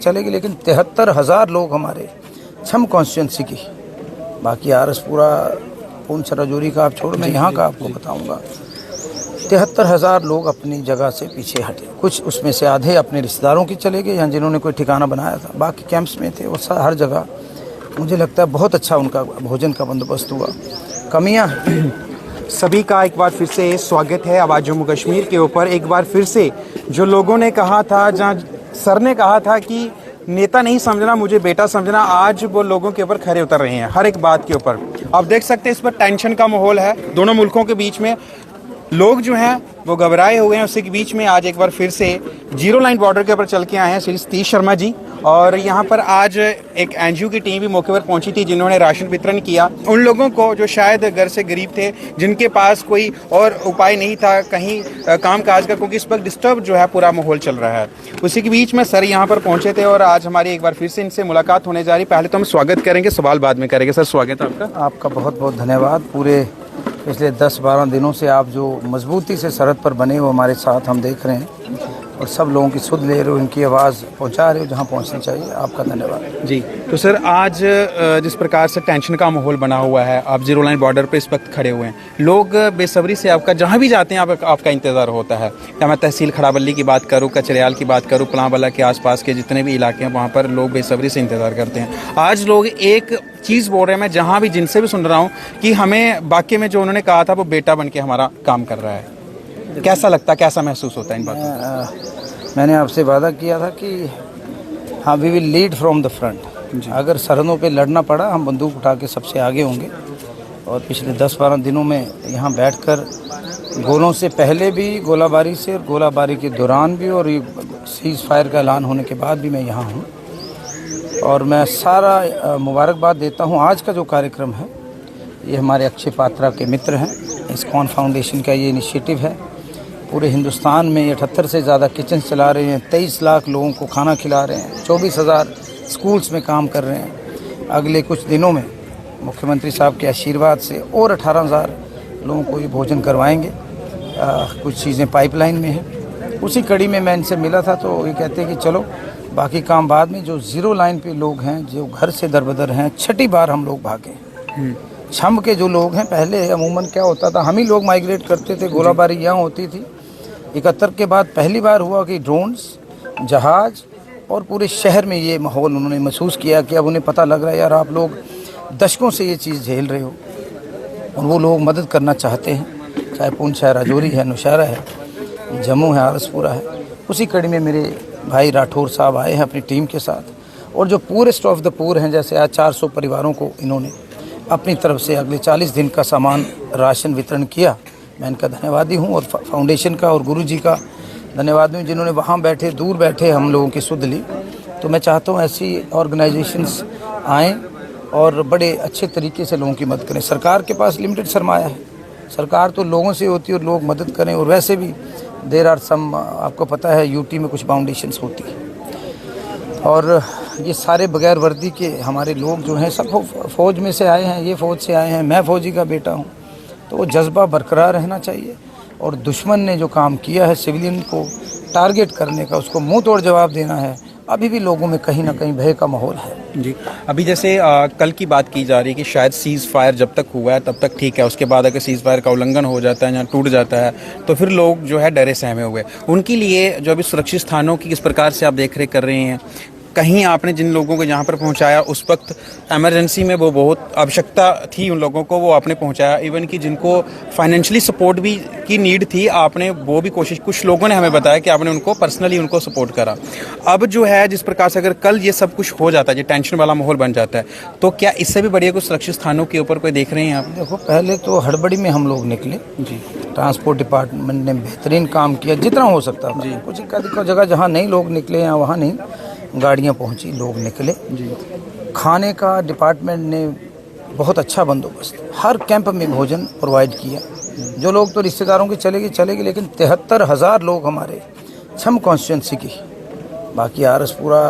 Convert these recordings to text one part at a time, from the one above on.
चले गए, लेकिन 73,000 लोग हमारे छम कॉन्स्टिट्यूंसी की, बाकी आरसपुरा पुंछ राजौरी का आप छोड़, मैं यहाँ का आपको बताऊँगा। 73,000 लोग अपनी जगह से पीछे हटे, कुछ उसमें से आधे अपने रिश्तेदारों की चले गए, यहाँ जिन्होंने कोई ठिकाना बनाया था, बाकी कैंप्स में थे। और हर जगह मुझे लगता है बहुत अच्छा उनका भोजन का बंदोबस्त हुआ। कमियाँ सभी का एक बार फिर से स्वागत है आवाज़ जम्मू कश्मीर के ऊपर। एक बार फिर से जो लोगों ने कहा था, जहाँ सर ने कहा था कि नेता नहीं समझना मुझे बेटा समझना, आज वो लोगों के ऊपर खरे उतर रहे हैं हर एक बात के ऊपर। आप देख सकते हैं इस पर टेंशन का माहौल है दोनों मुल्कों के बीच में। लोग जो हैं वो घबराए हुए हैं। उसी के बीच में आज एक बार फिर से जीरो लाइन बॉर्डर के ऊपर चल के आए हैं श्री सतीश शर्मा जी, और यहाँ पर आज एक एनजीओ की टीम भी मौके पर पहुंची थी जिन्होंने राशन वितरण किया उन लोगों को जो शायद घर से गरीब थे, जिनके पास कोई और उपाय नहीं था कहीं काम काज का, क्योंकि इस वक्त डिस्टर्ब जो है पूरा माहौल चल रहा है। उसी के बीच में सर यहाँ पर पहुंचे थे और आज हमारी एक बार फिर से इनसे मुलाकात होने जा रही। पहले तो हम स्वागत करेंगे, सवाल बाद में करेंगे। सर स्वागत है आपका। आपका बहुत बहुत धन्यवाद। पूरे पिछले 10-12 दिनों से आप जो मजबूती से सरहद पर बने हो हमारे साथ हम देख रहे हैं, और सब लोगों की सुध ले रहे हो, इनकी आवाज़ पहुंचा रहे हो जहां पहुंचनी चाहिए। आपका धन्यवाद जी। तो सर आज जिस प्रकार से टेंशन का माहौल बना हुआ है, आप जीरो लाइन बॉर्डर पे इस वक्त खड़े हुए हैं, लोग बेसब्री से आपका जहां भी जाते हैं आपका इंतज़ार होता है। क्या मैं तहसील खड़ाबल्ली की बात करूं, कचरियाल की बात करूं, पलांवाला के आसपास के जितने भी इलाके हैं वहाँ पर लोग बेसब्री से इंतज़ार करते हैं। आज लोग एक चीज़ बोल रहे हैं, मैं जहाँ भी जिनसे भी सुन रहा हूँ कि हमें बाकी में जो उन्होंने कहा था वो बेटा बन के हमारा काम कर रहा है। कैसा लगता, कैसा महसूस होता है इन बातों? मैंने आपसे वादा किया था कि हाँ, we will lead from the front. अगर सरहदों पे लड़ना पड़ा हम बंदूक उठा के सबसे आगे होंगे। और पिछले 10-12 दिनों में यहाँ बैठकर गोलों से पहले भी, गोलाबारी से, और गोलाबारी के दौरान भी, और सीज़ फायर का ऐलान होने के बाद भी मैं यहाँ हूँ। और मैं सारा मुबारकबाद देता हूँ। आज का जो कार्यक्रम है ये हमारे अक्षय पात्रा के मित्र हैं, इस्कॉन फाउंडेशन का ये इनिशिएटिव है। पूरे हिंदुस्तान में 78 से ज़्यादा किचन चला रहे हैं, 23 लाख लोगों को खाना खिला रहे हैं, 24,000 स्कूल्स में काम कर रहे हैं। अगले कुछ दिनों में मुख्यमंत्री साहब के आशीर्वाद से और 18,000 लोगों को ये भोजन करवाएंगे। कुछ चीज़ें पाइपलाइन में हैं। उसी कड़ी में मैं इनसे मिला था तो ये कहते हैं कि चलो बाकी काम बाद में। जो ज़ीरो लाइन पे लोग हैं, जो घर से दरबदर हैं, छठी बार हम लोग भागे। छम के जो लोग हैं, पहले अमूमन क्या होता था, हम ही लोग माइग्रेट करते थे, गोलाबारी यहाँ होती थी। 71 के बाद पहली बार हुआ कि ड्रोन्स, जहाज, और पूरे शहर में ये माहौल उन्होंने महसूस किया कि अब उन्हें पता लग रहा है यार आप लोग दशकों से ये चीज़ झेल रहे हो, और वो लोग मदद करना चाहते हैं। चाहे पुंछ है, राजौरी है, नौशहरा है, जम्मू है, आरसपुरा है। उसी कड़ी में मेरे भाई राठौर साहब आए हैं अपनी टीम के साथ, और जो पूरेस्ट ऑफ द पूर हैं, जैसे आज 400 परिवारों को इन्होंने अपनी तरफ से अगले 40 दिन का सामान राशन वितरण किया। मैं इनका धन्यवादी हूँ, और फाउंडेशन का और गुरुजी का धन्यवाद हूँ जिन्होंने वहाँ बैठे, दूर बैठे हम लोगों की सुध ली। तो मैं चाहता हूँ ऐसी ऑर्गेनाइजेशंस आएँ और बड़े अच्छे तरीके से लोगों की मदद करें। सरकार के पास लिमिटेड सरमाया है, सरकार तो लोगों से होती है, और लोग मदद करें। और वैसे भी देर आर सम, आपको पता है यूटी में कुछ फाउंडेशंस होती है, और ये सारे बगैर वर्दी के हमारे लोग जो हैं सब फ़ौज में से आए हैं, ये फ़ौज से आए हैं, मैं फ़ौजी का बेटा हूँ। तो वो जज्बा बरकरार रहना चाहिए, और दुश्मन ने जो काम किया है सिविलियन को टारगेट करने का, उसको मुंह तोड़ जवाब देना है। अभी भी लोगों में कहीं ना कहीं भय का माहौल है जी। अभी जैसे कल की बात की जा रही है कि शायद सीज़ फायर जब तक हुआ है तब तक ठीक है, उसके बाद अगर सीज़ फायर का उल्लंघन हो जाता है या टूट जाता है तो फिर लोग जो है डरे सहमे हुए। उनके लिए जो अभी सुरक्षित स्थानों की किस प्रकार से आप देख रेख कर रहे हैं? कहीं आपने जिन लोगों को यहाँ पर पहुँचाया उस वक्त इमरजेंसी में वो बहुत आवश्यकता थी उन लोगों को, वो आपने पहुँचाया। इवन कि जिनको फाइनेंशियली सपोर्ट भी की नीड थी, आपने वो भी कोशिश, कुछ लोगों ने हमें बताया कि आपने उनको पर्सनली उनको सपोर्ट करा। अब जो है जिस प्रकार से अगर कल ये सब कुछ हो जाता है, ये टेंशन वाला माहौल बन जाता है, तो क्या इससे भी बढ़िया कुछ सुरक्षित स्थानों के ऊपर कोई देख रहे हैं आप? देखो, पहले तो हड़बड़ी में हम लोग निकले जी। ट्रांसपोर्ट डिपार्टमेंट ने बेहतरीन काम किया जितना हो सकता था जी। कुछ जगह जहाँ नहीं लोग निकले हैं वहाँ नहीं, गाड़ियाँ पहुँची, लोग निकले जी। खाने का डिपार्टमेंट ने बहुत अच्छा बंदोबस्त, हर कैंप में भोजन प्रोवाइड किया। जो लोग तो रिश्तेदारों के चले गए, लेकिन 73,000 लोग हमारे छम कॉन्स्टिट्यूंसी की, बाकी आरसपुरा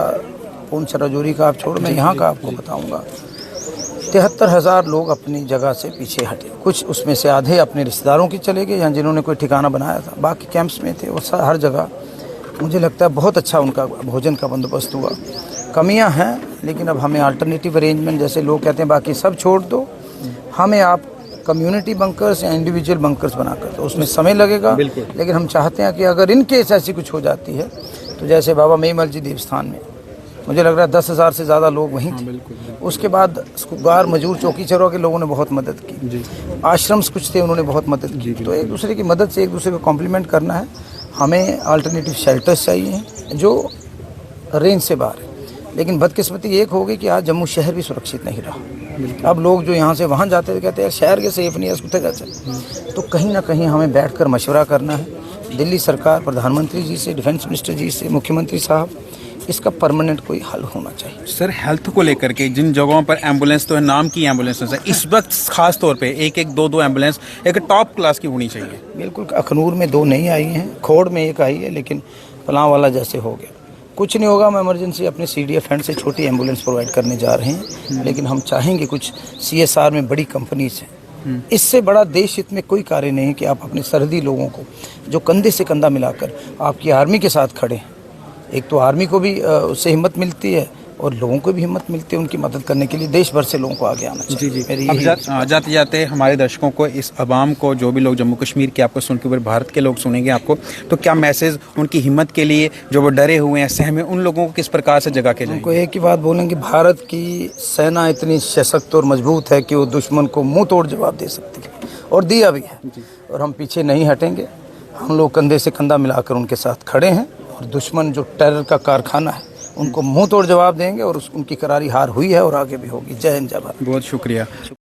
पुंछ राजौरी का आप छोड़, मैं यहाँ का आपको बताऊँगा। 73,000 लोग अपनी जगह से पीछे हटे, कुछ उसमें से आधे अपने रिश्तेदारों की चले गए, यहाँ जिन्होंने कोई ठिकाना बनाया था, बाकी कैंप्स में थे। और हर जगह मुझे लगता है बहुत अच्छा उनका भोजन का बंदोबस्त हुआ। कमियां हैं, लेकिन अब हमें अल्टरनेटिव अरेंजमेंट, जैसे लोग कहते हैं बाकी सब छोड़ दो, हमें आप कम्युनिटी बंकर्स या इंडिविजुअल बंकर्स बनाकर, तो उसमें समय लगेगा, लेकिन हम चाहते हैं कि अगर इन केस ऐसी कुछ हो जाती है तो जैसे बाबा मेमल जी देवस्थान में मुझे लग रहा है 10,000 से ज़्यादा लोग वहीं थे। उसके बाद गुगार मजदूर चौकी चौरा के लोगों ने बहुत मदद की, आश्रम्स कुछ थे उन्होंने बहुत मदद की। तो एक दूसरे की मदद से एक दूसरे को कॉम्प्लीमेंट करना है। हमें अल्टरनेटिव शेल्टर्स चाहिए हैं जो रेंज से बाहर है, लेकिन बदकिस्मती एक हो गई कि आज जम्मू शहर भी सुरक्षित नहीं रहा। अब लोग जो यहाँ से वहाँ जाते थे कहते हैं शहर के सेफ नहीं है, उसको कैसे। तो कहीं ना कहीं हमें बैठकर मशवरा करना है दिल्ली सरकार, प्रधानमंत्री जी से, डिफेंस मिनिस्टर जी से, मुख्यमंत्री साहब, इसका परमानेंट कोई हल होना चाहिए। सर, हेल्थ को लेकर के जिन जगहों पर एम्बुलेंस तो है, नाम की एम्बुलेंस है, इस वक्त खास तौर पे एक एक दो एम्बुलेंस एक टॉप क्लास की होनी चाहिए। बिल्कुल, अखनूर में 2 नहीं आई हैं, खोड़ में 1 आई है, लेकिन पलाव वाला जैसे हो गया। कुछ नहीं होगा, हम इमरजेंसी अपने CDF फंड से छोटी एम्बुलेंस प्रोवाइड करने जा रहे हैं, लेकिन हम चाहेंगे कुछ CSR में बड़ी कंपनीज हैं। इससे बड़ा देश हित में कोई कार्य नहीं है कि आप अपने सरहदी लोगों को जो कंधे से कंधा मिलाकर आपकी आर्मी के साथ खड़े हैं। एक तो आर्मी को भी उससे हिम्मत मिलती है और लोगों को भी हिम्मत मिलती है उनकी मदद करने के लिए। देश भर से लोगों को आगे आना चाहिए। अब जाते जाते हमारे दर्शकों को, इस अवाम को, जो भी लोग जम्मू कश्मीर के आपको सुन के पूरे भारत के लोग सुनेंगे आपको, तो क्या मैसेज उनकी हिम्मत के लिए, जो वो डरे हुए हैं, सहमे, उन लोगों को किस प्रकार से जगा के उनको एक ही बात बोलेंगे, भारत की सेना इतनी सशक्त और मजबूत है कि वो दुश्मन को मुंह तोड़ जवाब दे सकती है, और दिया भी है। और हम पीछे नहीं हटेंगे। हम लोग कंधे से कंधा मिलाकर उनके साथ खड़े हैं, और दुश्मन जो टेरर का कारखाना है उनको मुंह तोड़ जवाब देंगे, और उनकी करारी हार हुई है और आगे भी होगी। जय हिंद, जय भारत। बहुत शुक्रिया।